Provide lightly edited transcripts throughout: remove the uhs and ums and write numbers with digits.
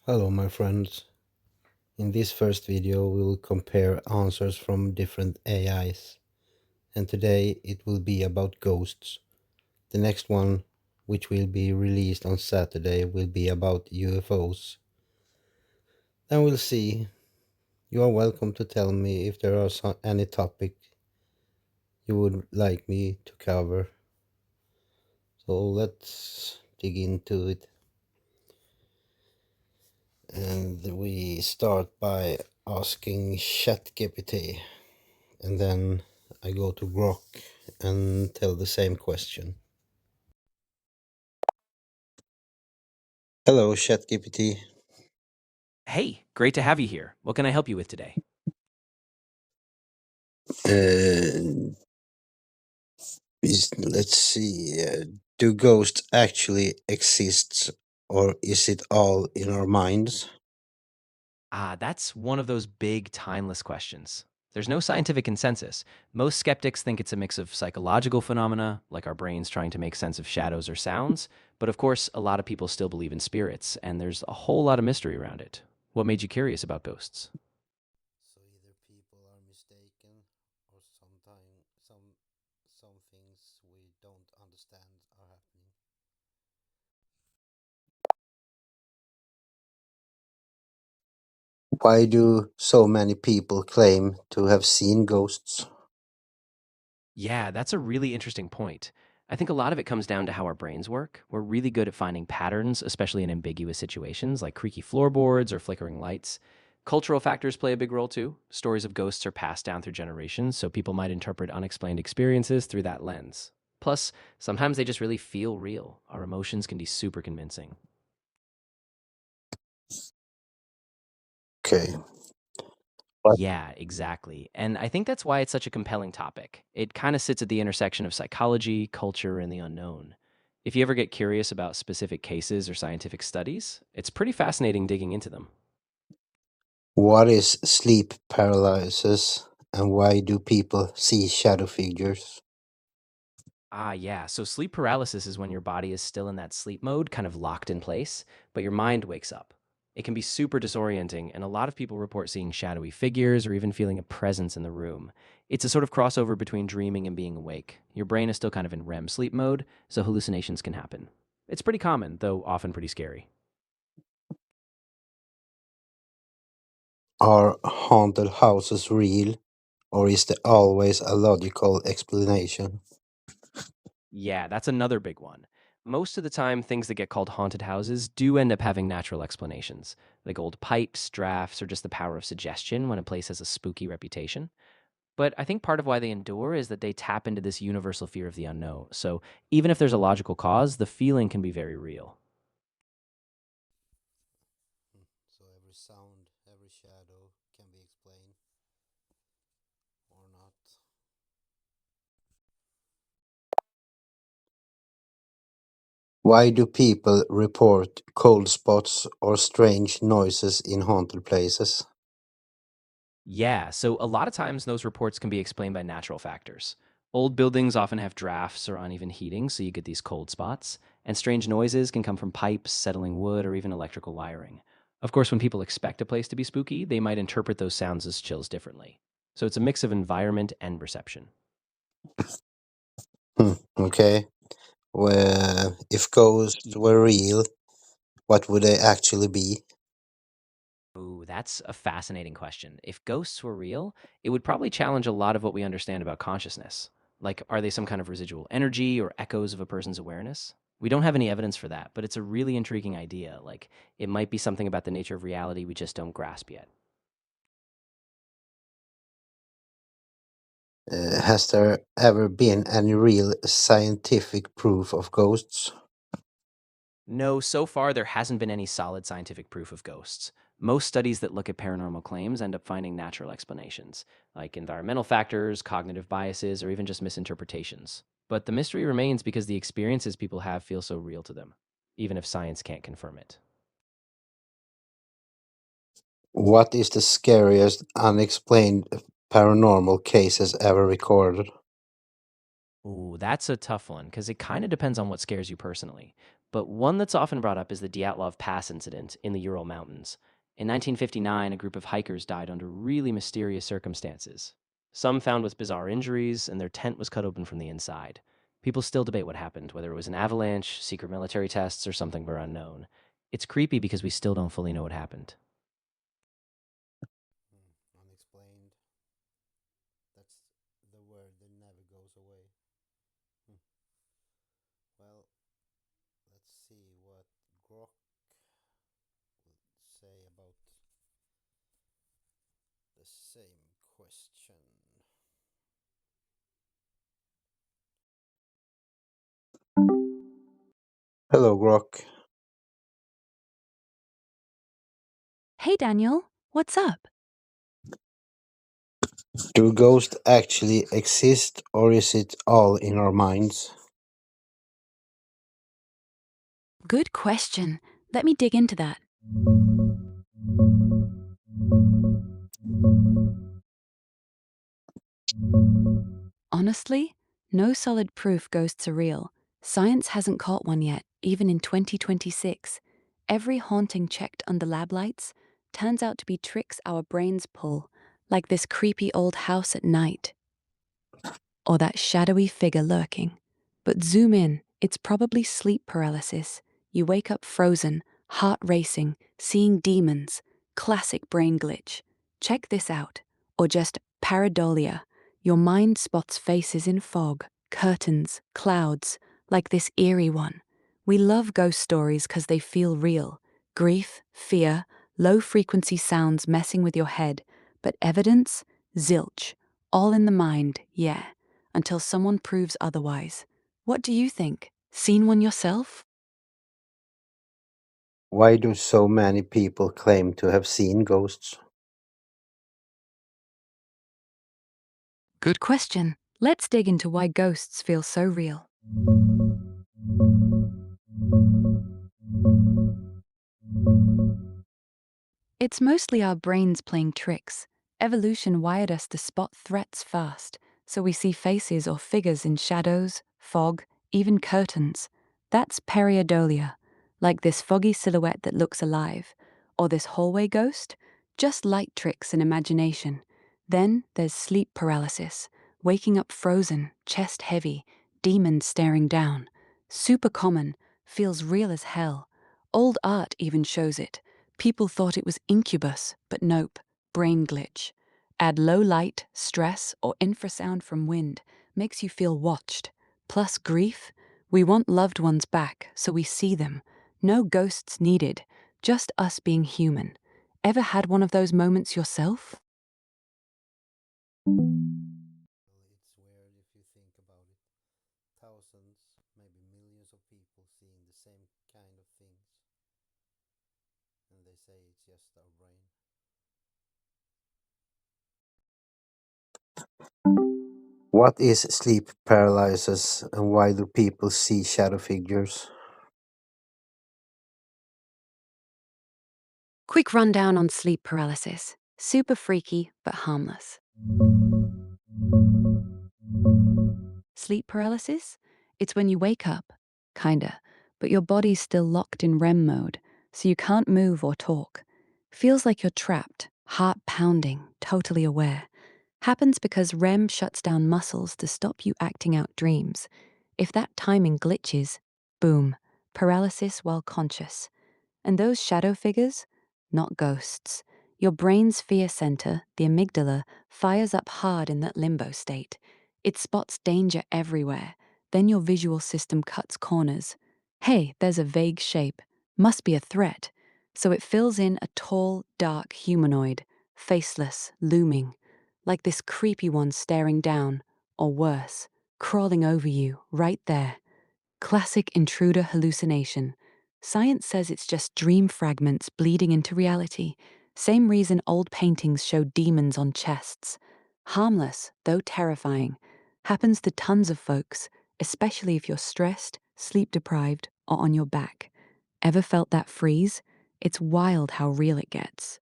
Hello, my friends. In this first video, we will compare answers from different AIs. And today it will be about ghosts. The next one, which will be released on Saturday, will be about UFOs. Then we'll see. You are welcome to tell me if there are any topic you would like me to cover. So let's dig into it. And we start by asking ChatGPT. And then I go to Grok and tell the same question. Hello, ChatGPT. Hey, great to have you here. What can I help you with today? Uh, let's see. Do ghosts actually exist, or is it all in our minds? That's one of those big, timeless questions. There's no scientific consensus. Most skeptics think it's a mix of psychological phenomena, like our brains trying to make sense of shadows or sounds. But of course, a lot of people still believe in spirits, and there's a whole lot of mystery around it. What made you curious about ghosts? So either people are mistaken, or some things we don't understand are happening. Why do so many people claim to have seen ghosts? Yeah, that's a really interesting point. I think a lot of it comes down to how our brains work. We're really good at finding patterns, especially in ambiguous situations like creaky floorboards or flickering lights. Cultural factors play a big role too. Stories of ghosts are passed down through generations, so people might interpret unexplained experiences through that lens. Plus, sometimes they just really feel real. Our emotions can be super convincing. Okay. What? Yeah, exactly. And I think that's why it's such a compelling topic. It kind of sits at the intersection of psychology, culture, and the unknown. If you ever get curious about specific cases or scientific studies, it's pretty fascinating digging into them. What is sleep paralysis and why do people see shadow figures? Yeah. So sleep paralysis is when your body is still in that sleep mode, kind of locked in place, but your mind wakes up. It can be super disorienting, and a lot of people report seeing shadowy figures or even feeling a presence in the room. It's a sort of crossover between dreaming and being awake. Your brain is still kind of in REM sleep mode, so hallucinations can happen. It's pretty common, though often pretty scary. Are haunted houses real or is there always a logical explanation? Yeah, that's another big one. Most of the time, things that get called haunted houses do end up having natural explanations, like old pipes, drafts, or just the power of suggestion when a place has a spooky reputation. But I think part of why they endure is that they tap into this universal fear of the unknown. So even if there's a logical cause, the feeling can be very real. So every sound, every shadow can be explained or not. Why do people report cold spots or strange noises in haunted places? Yeah, so a lot of times those reports can be explained by natural factors. Old buildings often have drafts or uneven heating, so you get these cold spots, and strange noises can come from pipes, settling wood, or even electrical wiring. Of course, when people expect a place to be spooky, they might interpret those sounds as chills differently. So it's a mix of environment and perception. Okay. Well, if ghosts were real, what would they actually be? Ooh, that's a fascinating question. If ghosts were real, it would probably challenge a lot of what we understand about consciousness. Like, are they some kind of residual energy or echoes of a person's awareness? We don't have any evidence for that, but it's a really intriguing idea. Like, it might be something about the nature of reality we just don't grasp yet. Has there ever been any real scientific proof of ghosts? No, so far there hasn't been any solid scientific proof of ghosts. Most studies that look at paranormal claims end up finding natural explanations, like environmental factors, cognitive biases, or even just misinterpretations. But the mystery remains because the experiences people have feel so real to them, even if science can't confirm it. What is the scariest unexplained paranormal cases ever recorded? Ooh, that's a tough one because it kind of depends on what scares you personally. But one that's often brought up is the Dyatlov Pass incident in the Ural Mountains. In 1959, a group of hikers died under really mysterious circumstances. Some found with bizarre injuries, and their tent was cut open from the inside. People still debate what happened, whether it was an avalanche, secret military tests, or something more unknown. It's creepy because we still don't fully know what happened. Unexplained. That's the word that never goes away. Hmm. Well, let's see what Grok would say about the same question. Hello, Grok. Hey Daniel, what's up? Do ghosts actually exist, or is it all in our minds? Good question. Let me dig into that. Honestly, no solid proof ghosts are real. Science hasn't caught one yet, even in 2026. Every haunting checked under lab lights turns out to be tricks our brains pull, like this creepy old house at night, or that shadowy figure lurking. But zoom in, it's probably sleep paralysis. You wake up frozen, heart racing, seeing demons. Classic brain glitch. Check this out. Or just pareidolia. Your mind spots faces in fog, curtains, clouds, like this eerie one. We love ghost stories because they feel real. Grief, fear, low frequency sounds messing with your head. But evidence? Zilch. All in the mind, yeah, until someone proves otherwise. What do you think? Seen one yourself? Why do so many people claim to have seen ghosts? Good question. Let's dig into why ghosts feel so real. It's mostly our brains playing tricks. Evolution wired us to spot threats fast, so we see faces or figures in shadows, fog, even curtains. That's pareidolia, like this foggy silhouette that looks alive. Or this hallway ghost? Just light tricks and imagination. Then there's sleep paralysis, waking up frozen, chest heavy, demons staring down. Super common, feels real as hell. Old art even shows it. People thought it was incubus, but nope, brain glitch. Add low light, stress, or infrasound from wind, makes you feel watched. Plus grief, we want loved ones back, so we see them. No ghosts needed, just us being human. Ever had one of those moments yourself? Well, it's weird if you think about it. Thousands, maybe millions of people seeing the same kind of things, and they say it's just our brain. What is sleep paralysis, and why do people see shadow figures? Quick rundown on sleep paralysis. Super freaky, but harmless. Sleep paralysis? It's when you wake up, kinda, but your body's still locked in REM mode, so you can't move or talk. Feels like you're trapped, heart pounding, totally aware. Happens because REM shuts down muscles to stop you acting out dreams. If that timing glitches, boom, paralysis while conscious. And those shadow figures? Not ghosts. Your brain's fear center, the amygdala, fires up hard in that limbo state. It spots danger everywhere. Then your visual system cuts corners. Hey, there's a vague shape. Must be a threat. So it fills in a tall, dark humanoid, faceless, looming, like this creepy one staring down, or worse, crawling over you, right there. Classic intruder hallucination. Science says it's just dream fragments bleeding into reality. Same reason old paintings show demons on chests. Harmless, though terrifying. Happens to tons of folks, especially if you're stressed, sleep deprived, or on your back. Ever felt that freeze? It's wild how real it gets.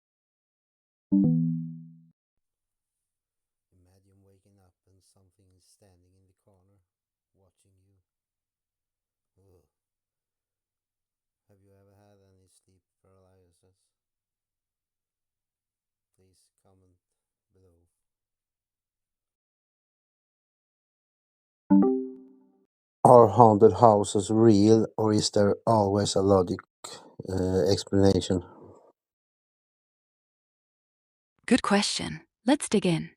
Imagine waking up and something is standing in the corner. watching you. Ugh. Have you ever had any sleep paralysis? Please comment below. Are haunted houses real, or is there always a logic explanation? Good question. Let's dig in.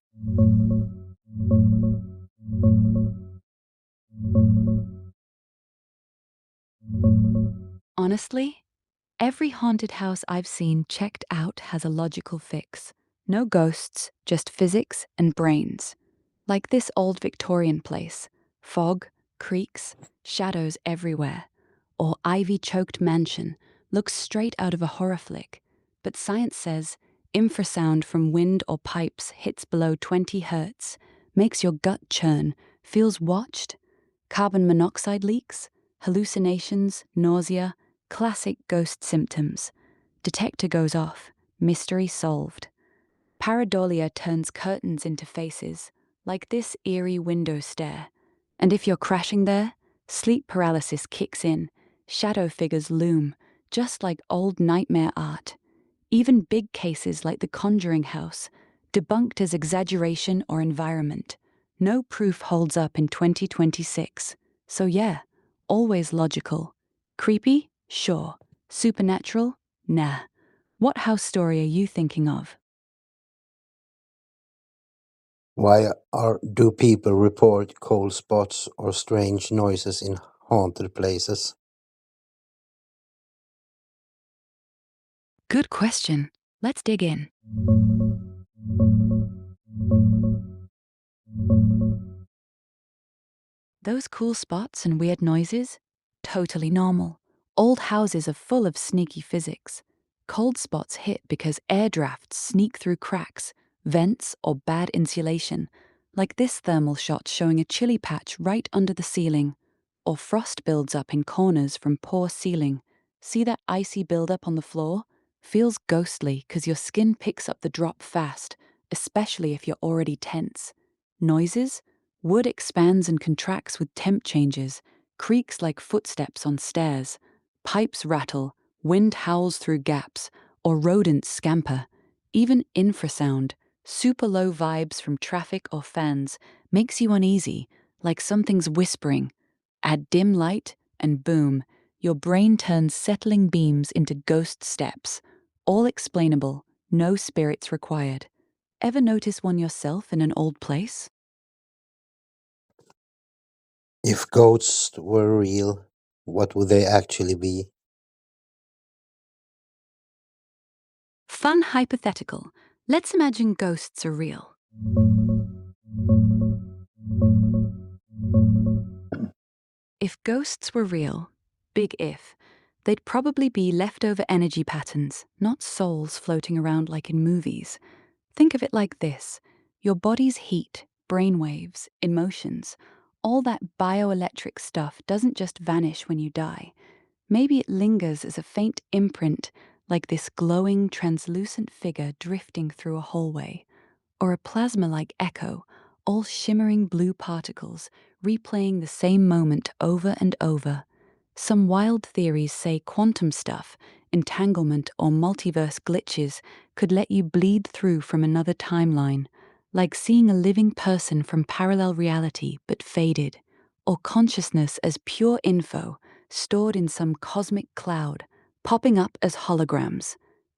Honestly, every haunted house I've seen checked out has a logical fix. No ghosts, just physics and brains. Like this old Victorian place. Fog, creaks, shadows everywhere. Or ivy-choked mansion looks straight out of a horror flick. But science says infrasound from wind or pipes hits below 20 hertz, makes your gut churn, feels watched. Carbon monoxide leaks, hallucinations, nausea, classic ghost symptoms. Detector goes off, mystery solved. Pareidolia turns curtains into faces, like this eerie window stare. And if you're crashing there, sleep paralysis kicks in, shadow figures loom, just like old nightmare art. Even big cases like the Conjuring House, debunked as exaggeration or environment. No proof holds up in 2026. So yeah, always logical. Creepy? Sure. Supernatural? Nah. What house story are you thinking of? Do people report cold spots or strange noises in haunted places? Good question. Let's dig in. Those cool spots and weird noises? Totally normal. Old houses are full of sneaky physics. Cold spots hit because air drafts sneak through cracks, vents, or bad insulation, like this thermal shot showing a chilly patch right under the ceiling. Or frost builds up in corners from poor sealing. See that icy buildup on the floor? Feels ghostly because your skin picks up the drop fast, especially if you're already tense. Noises? Wood expands and contracts with temp changes, creaks like footsteps on stairs. Pipes rattle, wind howls through gaps, or rodents scamper. Even infrasound, super low vibes from traffic or fans, makes you uneasy, like something's whispering. Add dim light, and boom, your brain turns settling beams into ghost steps. All explainable, no spirits required. Ever notice one yourself in an old place? If ghosts were real, what would they actually be? Fun hypothetical. Let's imagine ghosts are real. If ghosts were real, big if, they'd probably be leftover energy patterns, not souls floating around like in movies. Think of it like this: your body's heat, brainwaves, emotions, all that bioelectric stuff doesn't just vanish when you die. Maybe it lingers as a faint imprint, like this glowing, translucent figure drifting through a hallway, or a plasma like echo, all shimmering blue particles, replaying the same moment over and over. Some wild theories say quantum stuff, entanglement, or multiverse glitches could let you bleed through from another timeline, like seeing a living person from parallel reality but faded, or consciousness as pure info stored in some cosmic cloud, popping up as holograms.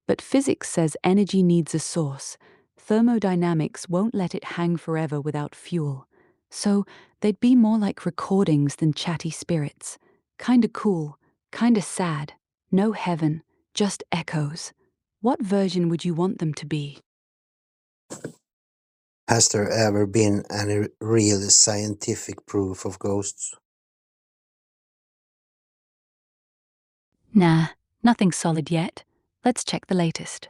But physics says energy needs a source. Thermodynamics won't let it hang forever without fuel. So they'd be more like recordings than chatty spirits. Kinda cool, kinda sad. No heaven, just echoes. What version would you want them to be? Has there ever been any real scientific proof of ghosts? Nah, nothing solid yet. Let's check the latest.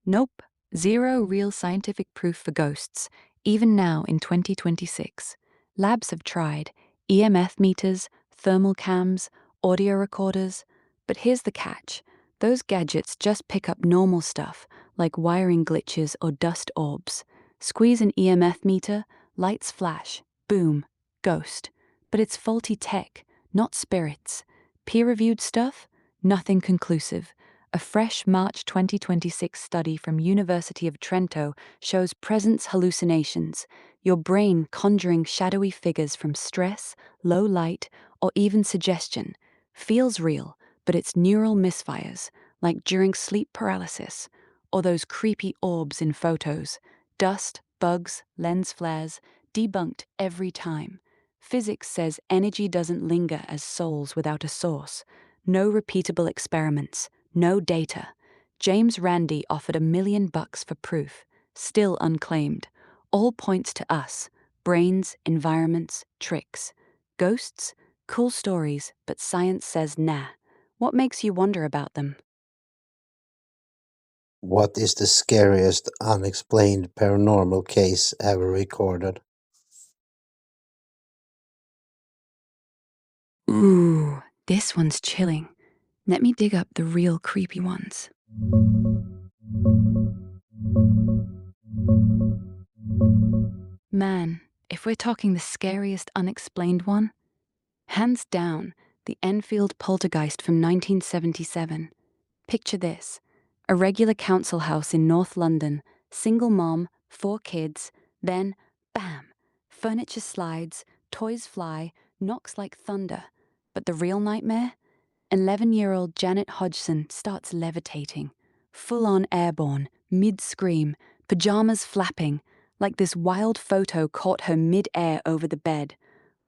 Nope, zero real scientific proof for ghosts, even now in 2026. Labs have tried EMF meters, thermal cams, audio recorders, but here's the catch: those gadgets just pick up normal stuff like wiring glitches or dust orbs. Squeeze an EMF meter, lights flash, boom, ghost. But it's faulty tech, not spirits. Peer-reviewed stuff? Nothing conclusive. A fresh March 2026 study from University of Trento shows presence hallucinations, your brain conjuring shadowy figures from stress, low light, or even suggestion. Feels real, but it's neural misfires, like during sleep paralysis, or those creepy orbs in photos. Dust, bugs, lens flares, debunked every time. Physics says energy doesn't linger as souls without a source. No repeatable experiments, no data. James Randi offered $1 million for proof, still unclaimed. All points to us: brains, environments, tricks. Ghosts? Cool stories, but science says nah. What makes you wonder about them? What is the scariest unexplained paranormal case ever recorded? Ooh, this one's chilling. Let me dig up the real creepy ones. Man, if we're talking the scariest unexplained one, hands down, the Enfield poltergeist from 1977. Picture this: a regular council house in North London, single mom, 4 kids, then, bam, furniture slides, toys fly, knocks like thunder. But the real nightmare? 11-year-old Janet Hodgson starts levitating, full-on airborne, mid-scream, pajamas flapping, like this wild photo caught her mid-air over the bed.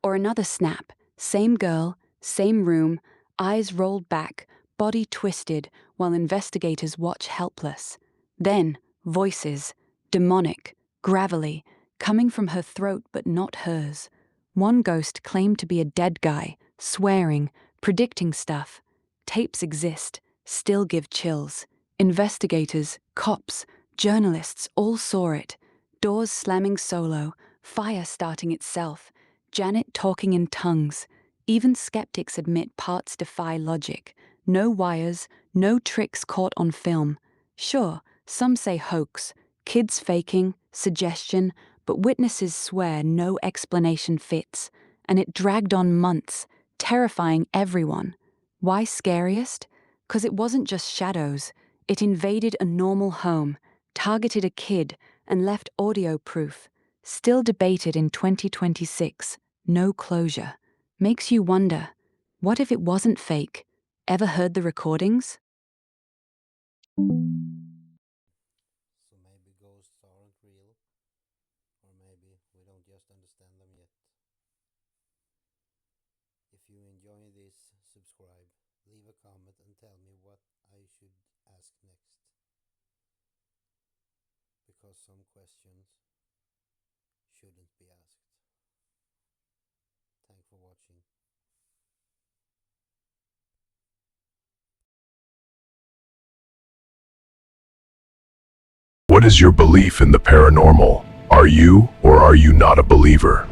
Or another snap, same girl, same room, eyes rolled back, body twisted, while investigators watch helpless. Then, voices, demonic, gravelly, coming from her throat but not hers. One ghost claimed to be a dead guy, swearing, predicting stuff. Tapes exist, still give chills. Investigators, cops, journalists all saw it. Doors slamming solo, fire starting itself, Janet talking in tongues. Even skeptics admit parts defy logic. No wires, no tricks caught on film. Sure, some say hoax, kids faking, suggestion, but witnesses swear no explanation fits. And it dragged on months, terrifying everyone. Why scariest? 'Cause it wasn't just shadows. It invaded a normal home, targeted a kid, and left audio proof. Still debated in 2026. No closure. Makes you wonder, what if it wasn't fake? Ever heard the recordings? So maybe ghosts aren't real, or maybe we don't just understand them yet. If you enjoy this, subscribe, leave a comment and tell me what I should ask next. Because some questions shouldn't be asked. Thanks for watching. What is your belief in the paranormal? Are you or are you not a believer?